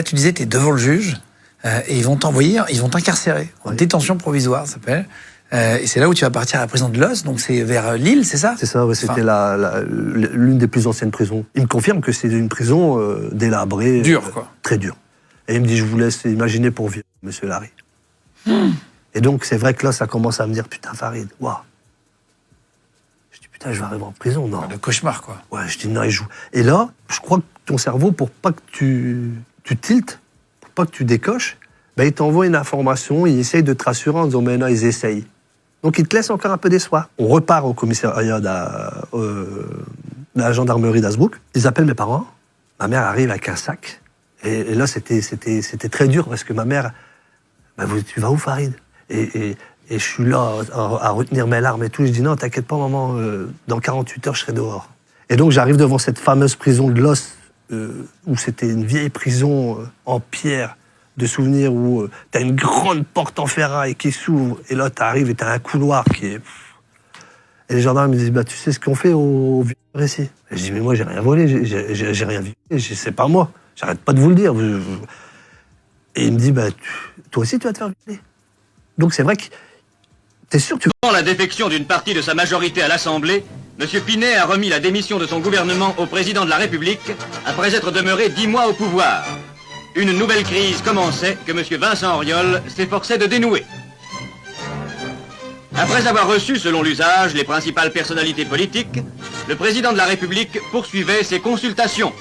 tu disais, tu es devant le juge et ils vont t'envoyer, ils vont t'incarcérer en détention provisoire, ça s'appelle. Et c'est là où tu vas partir à la prison de Los, donc c'est vers Lille, c'est ça? C'est ça, ouais, c'était l'une des plus anciennes prisons. Il me confirme que c'est une prison délabrée. Dure, quoi. Très dure. Et il me dit, je vous laisse imaginer pour vivre, monsieur Larry. Et donc, c'est vrai que là, ça commence à me dire, putain, Farid, waouh. Je dis, putain, je vais arriver en prison, non. Le cauchemar, quoi. Ouais, je dis, non, il joue. Et là, je crois que ton cerveau, pour pas que tu tiltes, pour pas que tu décoches, ben, il t'envoie une information, il essaye de te rassurer en disant, mais non, ils essayent. Donc, il te laisse encore un peu déçoir. On repart au commissariat de la gendarmerie d'Hazebrouck. Ils appellent mes parents. Ma mère arrive avec un sac. Et là, c'était très dur parce que ma mère, bah, tu vas où, Farid? Et je suis là à retenir mes larmes et tout. Je dis non, t'inquiète pas, maman, dans 48 heures, je serai dehors. Et donc, j'arrive devant cette fameuse prison de Los, où c'était une vieille prison en pierre de souvenirs, où t'as une grande porte en ferraille qui s'ouvre. Et là, t'arrives et t'as un couloir qui est... Et les gendarmes me disent, bah, tu sais ce qu'on fait au vieux ici? Et je dis, mais moi, j'ai rien volé, j'ai rien vu. C'est pas moi. J'arrête pas de vous le dire. Et il me dit, bah, toi aussi, tu vas te faire violer. Donc c'est vrai que t'es sûr que tu... Avant la défection d'une partie de sa majorité à l'Assemblée, M. Pinet a remis la démission de son gouvernement au président de la République après être demeuré 10 mois au pouvoir. Une nouvelle crise commençait que M. Vincent Auriol s'efforçait de dénouer. Après avoir reçu, selon l'usage, les principales personnalités politiques, le président de la République poursuivait ses consultations.